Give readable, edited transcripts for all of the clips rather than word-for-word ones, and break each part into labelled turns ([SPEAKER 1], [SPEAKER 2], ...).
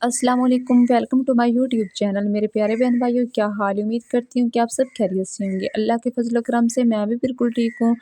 [SPEAKER 1] अस्सलाम वालेकुम, welcome to my YouTube channel. मेरे प्यारे बहन भाइयों, क्या हाल। उम्मीद करती हूँ कि आप सब खैरियत से होंगे। अल्लाह के फजल व करम से मैं भी बिल्कुल ठीक हूँ।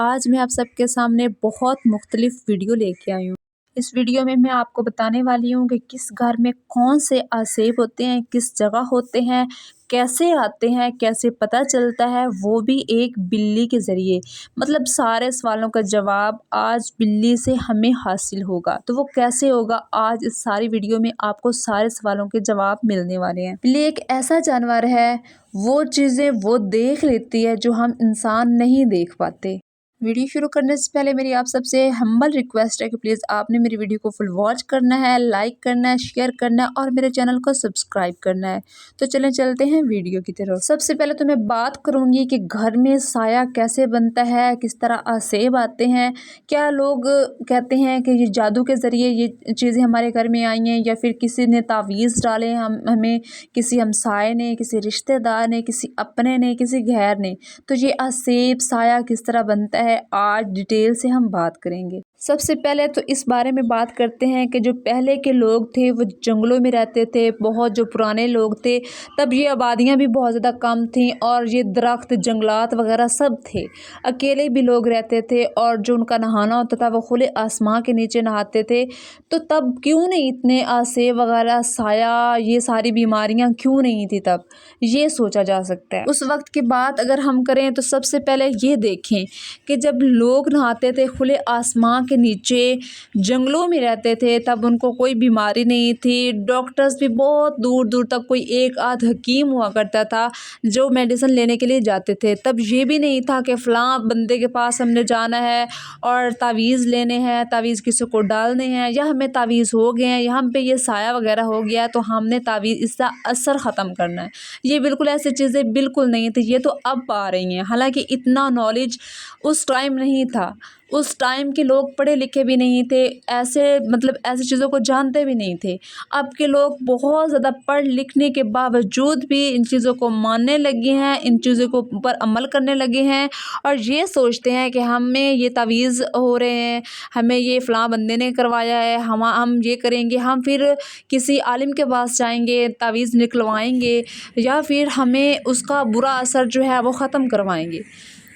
[SPEAKER 1] आज मैं आप सबके सामने बहुत मुख्तलिफ वीडियो लेके आई हूँ। इस वीडियो में मैं आपको बताने वाली हूँ कि किस घर में कौन से आसेब होते हैं, किस जगह होते हैं, कैसे आते हैं, कैसे पता चलता है, वो भी एक बिल्ली के ज़रिए। मतलब सारे सवालों का जवाब आज बिल्ली से हमें हासिल होगा। तो वो कैसे होगा, आज इस सारी वीडियो में आपको सारे सवालों के जवाब मिलने वाले हैं। बिल्ली एक ऐसा जानवर है, वो चीज़ें वो देख लेती है जो हम इंसान नहीं देख पाते। वीडियो शुरू करने से पहले मेरी आप सबसे हम्बल रिक्वेस्ट है कि प्लीज़ आपने मेरी वीडियो को फुल वॉच करना है, लाइक करना है, शेयर करना है और मेरे चैनल को सब्सक्राइब करना है। तो चलें चलते हैं वीडियो की तरफ। सबसे पहले तो मैं बात करूंगी कि घर में साया कैसे बनता है, किस तरह आसेब आते हैं। क्या लोग कहते हैं कि ये जादू के ज़रिए ये चीज़ें हमारे घर में आई हैं, या फिर किसी ने तावीज़ डाले हमें, किसी हमसाए ने, किसी रिश्तेदार ने, किसी अपने ने, किसी गैर ने। तो ये आसेब साया किस तरह बनता है, आज डिटेल से हम बात करेंगे। सबसे पहले तो इस बारे में बात करते हैं कि जो पहले के लोग थे वो जंगलों में रहते थे। बहुत जो पुराने लोग थे तब ये आबादियां भी बहुत ज़्यादा कम थीं और ये दरख्त जंगलात वगैरह सब थे। अकेले भी लोग रहते थे और जो उनका नहाना होता था वो खुले आसमां के नीचे नहाते थे। तो तब क्यों नहीं इतने आसेब वगैरह, साया, ये सारी बीमारियां क्यों नहीं थी तब, ये सोचा जा सकता है। उस वक्त की बात अगर हम करें तो सबसे पहले ये देखें कि जब लोग नहाते थे खुले आसमां के नीचे, जंगलों में रहते थे, तब उनको कोई बीमारी नहीं थी। डॉक्टर्स भी बहुत दूर दूर तक, कोई एक आध हकीम हुआ करता था जो मेडिसिन लेने के लिए जाते थे। तब ये भी नहीं था कि फ़लाँ बंदे के पास हमने जाना है और तावीज़ लेने हैं, तावीज़ किसी को डालने हैं, या हमें तावीज़ हो गए हैं, या हम पे ये साया वगैरह हो गया तो हमने तावीज़ इसका असर ख़त्म करना है। ये बिल्कुल ऐसी चीज़ें बिल्कुल नहीं थी, ये तो अब आ रही हैं। हालांकि इतना नॉलेज उस टाइम नहीं था। उस टाइम के लोग पढ़े लिखे भी नहीं थे, ऐसे मतलब ऐसी चीज़ों को जानते भी नहीं थे। अब के लोग बहुत ज़्यादा पढ़ लिखने के बावजूद भी इन चीज़ों को मानने लगे हैं, इन चीज़ों को ऊपर अमल करने लगे हैं और ये सोचते हैं कि हमें ये तावीज़ हो रहे हैं, हमें ये फ़लाँ बंदे ने करवाया है, हम ये करेंगे, हम फिर किसी आलिम के पास जाएंगे, तावीज़ निकलवाएंगे, या फिर हमें उसका बुरा असर जो है वो ख़त्म करवाएंगे।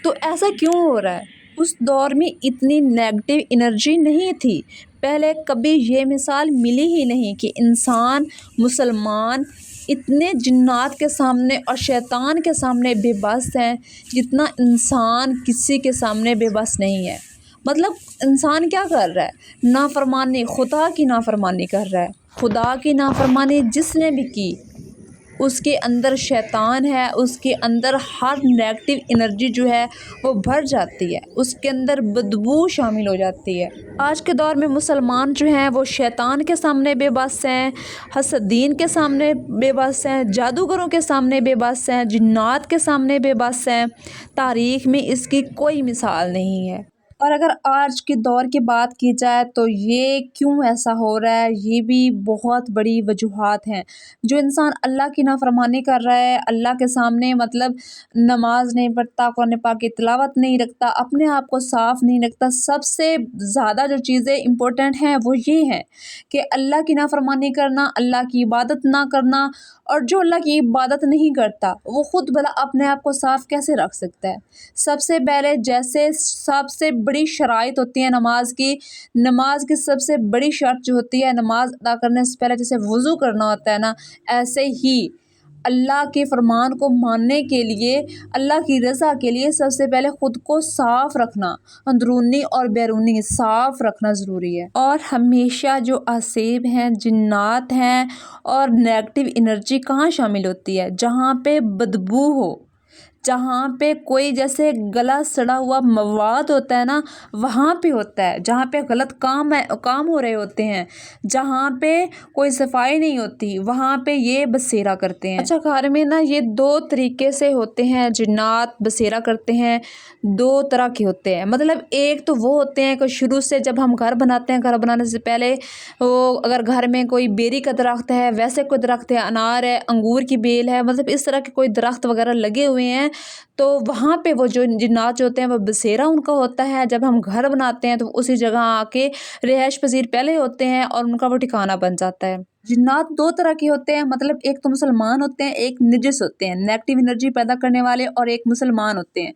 [SPEAKER 1] तो ऐसा क्यों हो रहा है? उस दौर में इतनी नेगेटिव एनर्जी नहीं थी। पहले कभी ये मिसाल मिली ही नहीं कि इंसान, मुसलमान इतने जिन्नात के सामने और शैतान के सामने बेबस हैं जितना इंसान किसी के सामने बेबस नहीं है। मतलब इंसान क्या कर रहा है? नाफरमानी, खुदा की नाफरमानी कर रहा है। खुदा की नाफरमानी जिसने भी की, उसके अंदर शैतान है, उसके अंदर हर नेगेटिव एनर्जी जो है वो भर जाती है, उसके अंदर बदबू शामिल हो जाती है। आज के दौर में मुसलमान जो हैं वो शैतान के सामने बेबस हैं, हसदीन के सामने बेबस हैं, जादूगरों के सामने बेबस हैं, जिन्नात के सामने बेबस हैं। तारीख़ में इसकी कोई मिसाल नहीं है। और अगर आज के दौर की बात की जाए तो ये क्यों ऐसा हो रहा है, ये भी बहुत बड़ी वजूहात हैं। जो इंसान अल्लाह की नाफरमानी कर रहा है, अल्लाह के सामने मतलब नमाज नहीं पढ़ता, कुरान पाक की तिलावत नहीं रखता, अपने आप को साफ़ नहीं रखता, सबसे ज़्यादा जो चीज़ें इम्पोर्टेंट हैं वो ये हैं कि अल्लाह की नाफरमानी करना, अल्लाह की इबादत ना करना। और जो अल्लाह की इबादत नहीं करता वो ख़ुद भला अपने आप को साफ़ कैसे रख सकता है? सबसे पहले जैसे सबसे बड़ी शराइत होती है नमाज की सबसे बड़ी शर्त जो होती है, नमाज अदा करने से पहले जैसे वज़ू करना होता है ना, ऐसे ही अल्लाह के फरमान को मानने के लिए, अल्लाह की रज़ा के लिए सबसे पहले ख़ुद को साफ़ रखना, अंदरूनी और बैरूनी साफ़ रखना ज़रूरी है। और हमेशा जो आसेब हैं, जिन्नात हैं और नेगेटिव एनर्जी कहाँ शामिल होती है? जहाँ पे बदबू हो, जहाँ पे कोई जैसे गला सड़ा हुआ मवाद होता है ना, वहाँ पे होता है। जहाँ पे गलत काम हो रहे होते हैं, जहाँ पे कोई सफाई नहीं होती, वहाँ पे ये बसेरा करते हैं। अच्छा, घर में ना ये दो तरीके से होते हैं, जिन्नात बसेरा करते हैं, दो तरह के होते हैं। मतलब एक तो वो होते हैं कि शुरू से जब हम घर बनाते हैं, घर बनाने से पहले वो अगर घर में कोई बेरी का दरख्त है, वैसे कोई दरख्त है, अनार है, अंगूर की बेल है, मतलब इस तरह के कोई दरख्त वगैरह लगे हुए हैं, तो वहाँ पे वो जो जिन्नात जो होते हैं वो बसेरा उनका होता है। जब हम घर बनाते हैं तो उसी जगह आके रिहाइश पजीर पहले होते हैं और उनका वो ठिकाना बन जाता है। जिन्नात दो तरह के होते हैं, मतलब एक तो मुसलमान होते हैं, एक नजिस होते हैं, नेगेटिव एनर्जी पैदा करने वाले, और एक मुसलमान होते हैं।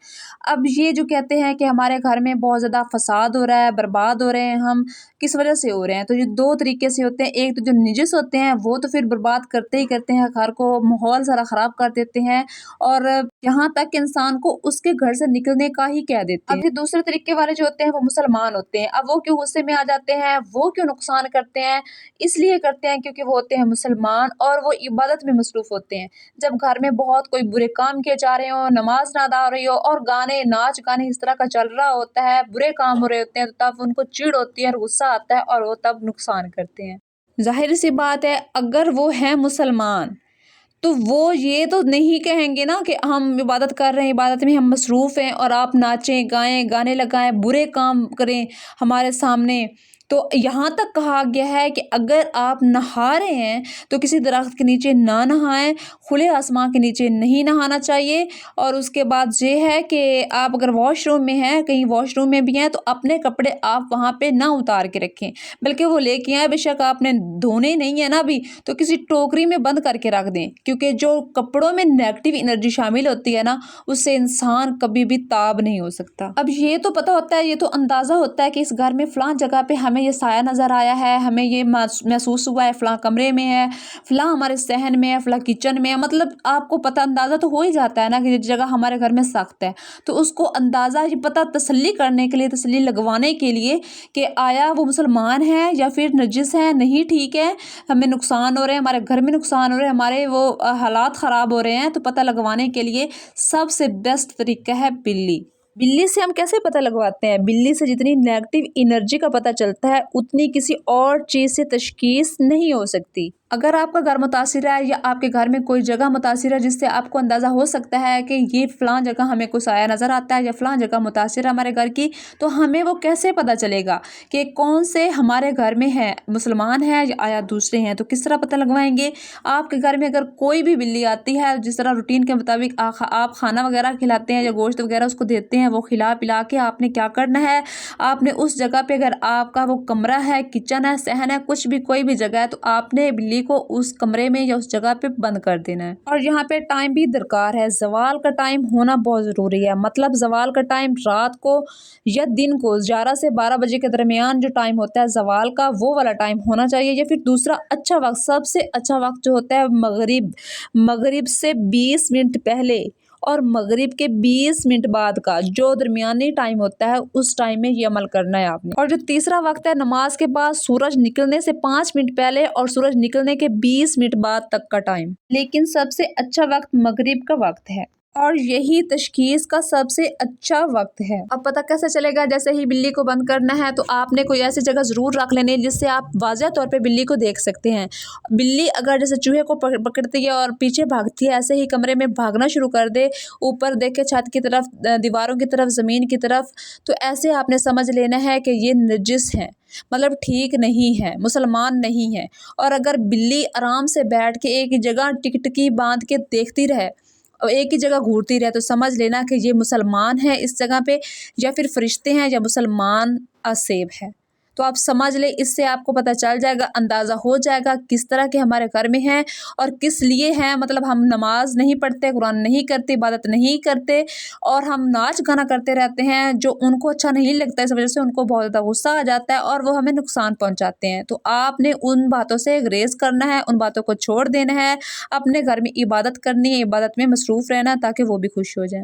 [SPEAKER 1] अब ये जो कहते हैं कि हमारे घर में बहुत ज़्यादा फसाद हो रहा है, बर्बाद हो रहे हैं हम, किस वजह से हो रहे हैं, तो ये दो तरीके से होते हैं। एक तो जो नजिस होते हैं वो तो फिर बर्बाद करते ही करते हैं, घर को माहौल सारा ख़राब कर देते हैं, और यहाँ तक कि इंसान को उसके घर से निकलने का ही कह देते हैं। अब ये दूसरे तरीके वाले जो होते हैं वो मुसलमान होते हैं। अब वो क्यों गुस्से में आ जाते हैं, वो क्यों नुकसान करते हैं, इसलिए करते हैं क्योंकि वो होते हैं मुसलमान और वो इबादत में मसरूफ़ होते हैं। जब घर में बहुत कोई बुरे काम किए जा रहे हों, नमाज ना अदा हो रही हो, और गाने नाच गाने इस तरह का चल रहा होता है, बुरे काम हो रहे होते हैं, तो तब उनको चिढ़ होती है और गुस्सा आता है, और वो तब नुकसान करते हैं। जाहिर सी बात है, अगर वो हैं मुसलमान तो वो ये तो नहीं कहेंगे ना कि हम इबादत कर रहे हैं, इबादत में हम मसरूफ़ हैं, और आप नाचें गाएं, गाने लगाएं, बुरे काम करें हमारे सामने। तो यहाँ तक कहा गया है कि अगर आप नहा रहे हैं तो किसी दरख्त के नीचे ना नहाएं, खुले आसमान के नीचे नहीं नहाना चाहिए। और उसके बाद ये है कि आप अगर वॉशरूम में हैं, कहीं वॉशरूम में भी हैं, तो अपने कपड़े आप वहाँ पे ना उतार के रखें, बल्कि वो लेके आए, बेशक आपने धोने नहीं है ना अभी, तो किसी टोकरी में बंद करके रख दें, क्योंकि जो कपड़ों में नेगेटिव एनर्जी शामिल होती है ना, उससे इंसान कभी भी ताब नहीं हो सकता। अब ये तो पता होता है, ये तो अंदाज़ा होता है कि इस घर में फ़लाँ जगह पे हमें ये साया नज़र आया है, हमें ये महसूस हुआ है, फ़लाँ कमरे में है, फ़लाँ हमारे सहन में है, फ़लाँ किचन में है, मतलब आपको पता अंदाज़ा तो हो ही जाता है ना कि ये जगह हमारे घर में सख्त है। तो उसको अंदाज़ा ये पता तसल्ली करने के लिए, तसल्ली लगवाने के लिए कि आया वो मुसलमान है या फिर नजिस है, नहीं ठीक है, हमें नुकसान हो रहे हैं, हमारे घर में नुकसान हो रहे हैं, हमारे वो हालात ख़राब हो रहे हैं, तो पता लगवाने के लिए सबसे बेस्ट तरीका है बिल्ली। बिल्ली से हम कैसे पता लगवाते हैं? बिल्ली से जितनी नेगेटिव एनर्जी का पता चलता है, उतनी किसी और चीज़ से तशख़ीस नहीं हो सकती। अगर आपका घर मुतासिर है या आपके घर में कोई जगह मुतासिर है जिससे आपको अंदाज़ा हो सकता है कि ये फ़लाँ जगह हमें कोई साया नज़र आता है या फ़लाँ जगह मुतासिर है हमारे घर की, तो हमें वो कैसे पता चलेगा कि कौन से हमारे घर में है, मुसलमान है या दूसरे हैं, तो किस तरह पता लगवाएंगे? आपके घर में अगर कोई भी बिल्ली आती है, जिस तरह रूटीन के मुताबिक आप खाना वगैरह खिलाते हैं या गोश्त वगैरह उसको देते हैं, वो खिला पिला के आपने क्या करना है, आपने उस जगह पे, अगर आपका वो कमरा है, किचन है, सहन है, कुछ भी कोई भी जगह है, तो आपने बिल्ली को उस कमरे में या उस जगह पे बंद कर देना है। और यहाँ पे टाइम भी दरकार है, ज़वाल का टाइम होना बहुत ज़रूरी है। मतलब ज़वाल का टाइम रात को या दिन को 11 से 12 बजे के दरमियान जो टाइम होता है ज़वाल का, वो वाला टाइम होना चाहिए। या फिर दूसरा अच्छा वक्त, सबसे अच्छा वक्त जो होता है मगरिब से 20 मिनट पहले और मगरिब के 20 मिनट बाद का जो दरमियानी टाइम होता है, उस टाइम में ये अमल करना है आपने। और जो तीसरा वक्त है, नमाज के बाद सूरज निकलने से 5 मिनट पहले और सूरज निकलने के 20 मिनट बाद तक का टाइम। लेकिन सबसे अच्छा वक्त मगरिब का वक्त है, और यही तशख़ीस का सबसे अच्छा वक्त है। अब पता कैसे चलेगा? जैसे ही बिल्ली को बंद करना है, तो आपने कोई ऐसी जगह ज़रूर रख लेनी है जिससे आप वाज़ह तौर पे बिल्ली को देख सकते हैं। बिल्ली अगर जैसे चूहे को पकड़ती है और पीछे भागती है, ऐसे ही कमरे में भागना शुरू कर दे, ऊपर देख के छत की तरफ, दीवारों की तरफ, ज़मीन की तरफ, तो ऐसे आपने समझ लेना है कि ये नजिस है, मतलब ठीक नहीं है, मुसलमान नहीं है। और अगर बिल्ली आराम से बैठ के एक ही जगह टिकटिकी बांध के देखती रहे और एक ही जगह घूरती रहे, तो समझ लेना कि ये मुसलमान है इस जगह पे, या फिर फरिश्ते हैं, या मुसलमान असेब है। तो आप समझ ले, इससे आपको पता चल जाएगा, अंदाज़ा हो जाएगा किस तरह के हमारे घर में हैं और किस लिए हैं। मतलब हम नमाज नहीं पढ़ते, कुरान नहीं करते, इबादत नहीं करते, और हम नाच गाना करते रहते हैं, जो उनको अच्छा नहीं लगता, इस वजह से उनको बहुत ज़्यादा गुस्सा आ जाता है और वो हमें नुकसान पहुंचाते हैं। तो आपने उन बातों से गुरेज करना है, उन बातों को छोड़ देना है, अपने घर में इबादत करनी है, इबादत में मसरूफ़ रहना, ताकि वो भी खुश हो जाए।